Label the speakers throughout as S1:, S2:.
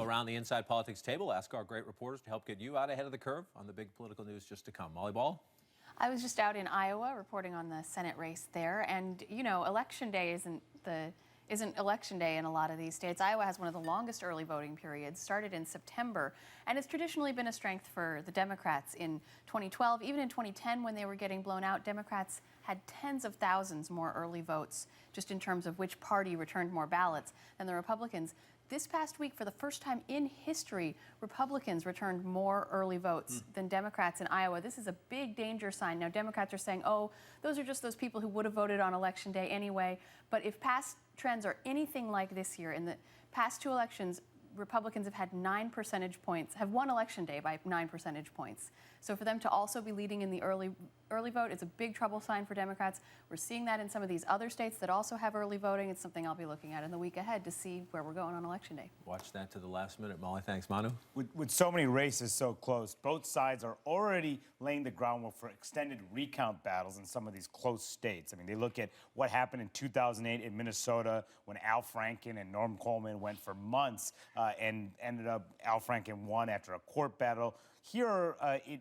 S1: around the Inside Politics table, ask our great reporters to help get you out ahead of the curve on the big political news just to come. Molly Ball?
S2: I was just out in Iowa reporting on the Senate race there, and you know, election day isn't election day in a lot of these states. Iowa has one of the longest early voting periods, started in September, and it's traditionally been a strength for the Democrats. In 2012, even in 2010 when they were getting blown out, Democrats had tens of thousands more early votes just in terms of which party returned more ballots than the Republicans. This past week, for the first time in history, Republicans returned more early votes than Democrats in Iowa. This is a big danger sign. Now, Democrats are saying, oh, those are just those people who would have voted on Election Day anyway. But if past trends are anything like this year, in the past two elections, Republicans have had 9 percentage points, have won Election Day by 9 percentage points. So for them to also be leading in the early vote, it's a big trouble sign for Democrats. We're seeing that in some of these other states that also have early voting. It's something I'll be looking at in the week ahead to see where we're going on Election Day.
S1: Watch that to the last minute, Molly. Thanks, Manu.
S3: With so many races so close, both sides are already laying the groundwork for extended recount battles in some of these close states. I mean, they look at what happened in 2008 in Minnesota when Al Franken and Norm Coleman went for months and ended up Al Franken won after a court battle. Here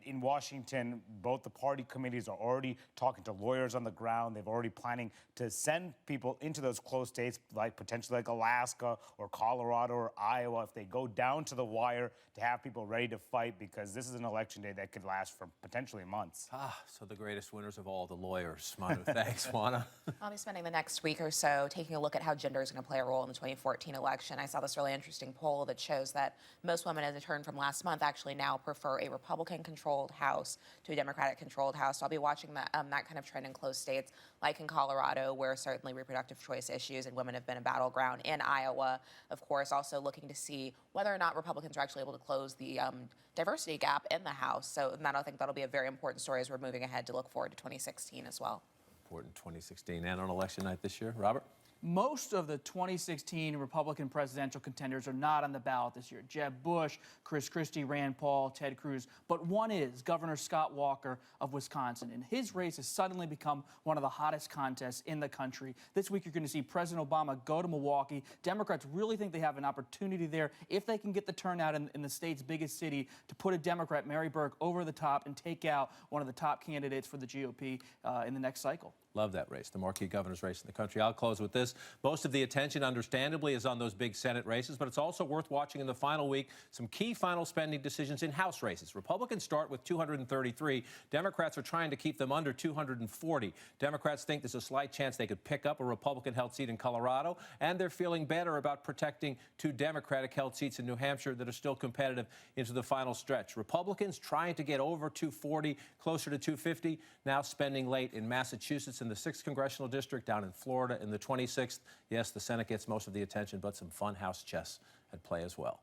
S3: in Washington, both the party committees are already talking to lawyers on the ground. They're already planning to send people into those close states, like potentially like Alaska or Colorado or Iowa, if they go down to the wire, to have people ready to fight, because this is an election day that could last for potentially months.
S1: So the greatest winners of all, the lawyers. Manu, thanks, Juana.
S4: I'll be spending the next week or so taking a look at how gender is going to play a role in the 2014 election. I saw this really interesting poll that shows that most women, as it turned from last month, actually now prefer a Republican-controlled House to a Democratic-controlled House. So I'll be watching that kind of trend in close states, like in Colorado, where certainly reproductive choice issues and women have been a battleground. In Iowa, of course, also looking to see whether or not Republicans are actually able to close the diversity gap in the House. So I think that'll be a very important story as we're moving ahead to look forward to 2016 as well.
S1: Important 2016 and on election night this year. Robert?
S5: Most of the 2016 Republican presidential contenders are not on the ballot this year. Jeb Bush, Chris Christie, Rand Paul, Ted Cruz. But one is Governor Scott Walker of Wisconsin. And his race has suddenly become one of the hottest contests in the country. This week, you're going to see President Obama go to Milwaukee. Democrats really think they have an opportunity there, if they can get the turnout in the state's biggest city, to put a Democrat, Mary Burke, over the top and take out one of the top candidates for the GOP in the next cycle.
S1: Love that race, the marquee governor's race in the country. I'll close with this. Most of the attention, understandably, is on those big Senate races, but it's also worth watching in the final week some key final spending decisions in House races. Republicans start with 233. Democrats are trying to keep them under 240. Democrats think there's a slight chance they could pick up a Republican-held seat in Colorado, and they're feeling better about protecting two Democratic-held seats in New Hampshire that are still competitive into the final stretch. Republicans trying to get over 240, closer to 250, now spending late in Massachusetts, in the 6th Congressional District, down in Florida in the 26th. Yes, the Senate gets most of the attention, but some fun House chess at play as well.